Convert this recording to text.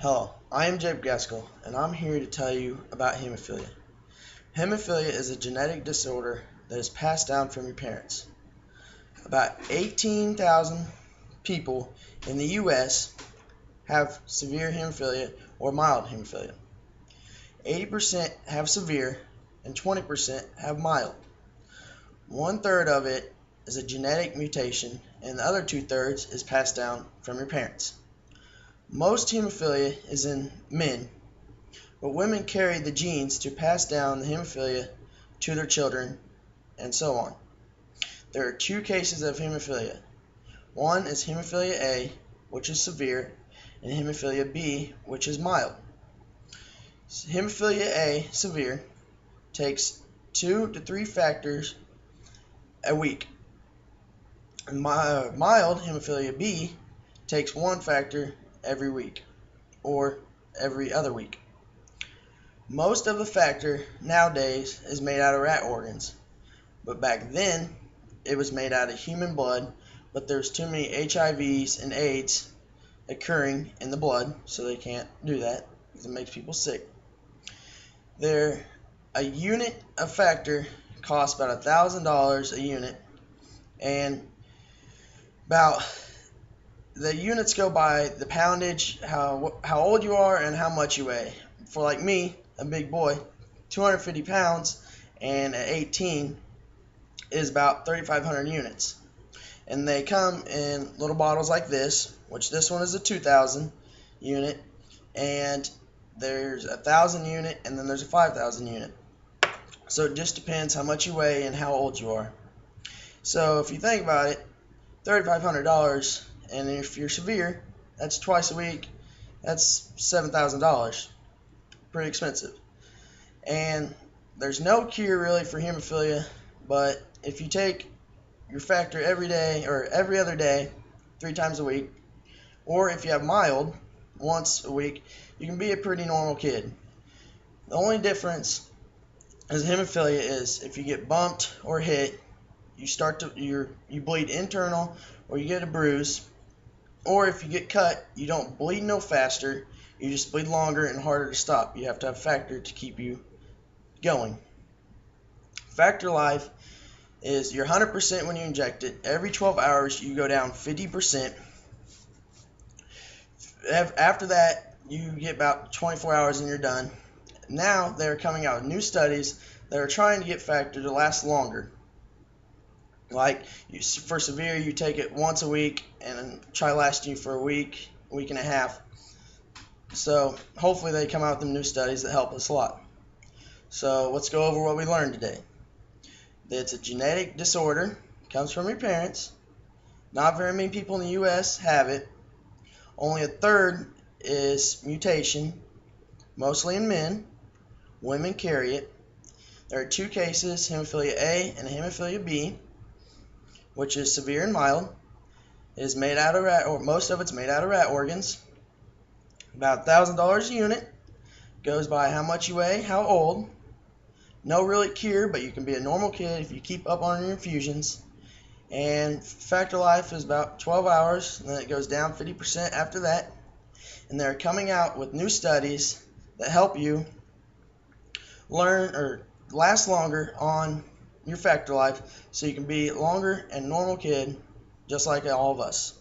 Hello, I am Jabe Gaskell, and I'm here to tell you about hemophilia. Hemophilia is a genetic disorder that is passed down from your parents. About 18,000 people in the U.S. have severe hemophilia or mild hemophilia. 80% have severe and 20% have mild. 1/3 of it is a genetic mutation, and the other 2/3 is passed down from your parents. Most hemophilia is in men, but women carry the genes to pass down the hemophilia to their children, and so on. There are two cases of hemophilia. One is hemophilia A, which is severe, and hemophilia B, which is mild. Hemophilia A, severe, takes 2 to 3 factors a week. Mild hemophilia B takes 1 factor every week, or every other week. Most of the factor nowadays is made out of rat organs, but back then it was made out of human blood, but there's too many HIVs and AIDS occurring in the blood, so they can't do that because it makes people sick. A unit of factor costs about $1,000 a unit, and the units go by the poundage, how old you are, and how much you weigh. For like me, a big boy, 250 pounds, and at 18 is about 3,500 units. And they come in little bottles like this, which this one is a 2,000 unit, and there's a 1,000 unit, and then there's a 5,000 unit. So it just depends how much you weigh and how old you are. So if you think about it, $3,500, and if you're severe, that's twice a week, that's $7,000. Pretty expensive. And there's no cure really for hemophilia, but if you take your factor every day or every other day, 3 times a week, or if you have mild, once a week, you can be a pretty normal kid. The only difference is hemophilia is if you get bumped or hit, you bleed internal, or you get a bruise, or if you get cut, you don't bleed no faster, you just bleed longer and harder to stop. You have to have factor to keep you going. Factor life is you're 100% when you inject it. Every 12 hours you go down 50%. After that you get about 24 hours and you're done. Now they're coming out with new studies that are trying to get factor to last longer. Like for severe, you take it once a week and try lasting you for a week and a half. So hopefully they come out with some new studies that help us a lot. So let's go over what we learned today. It's a genetic disorder, comes from your parents. Not very many people in the U.S. have it. Only 1/3 is mutation, mostly in men. Women carry it. There are 2 cases, hemophilia A and hemophilia B, which is severe and mild. It is made out of most of it's made out of rat organs. About $1,000 a unit. Goes by how much you weigh, how old. No really cure, but you can be a normal kid if you keep up on your infusions. And factor life is about 12 hours, and then it goes down 50% after that. And they're coming out with new studies that help you learn or last longer on your factor life, so you can be longer and normal kid just like all of us.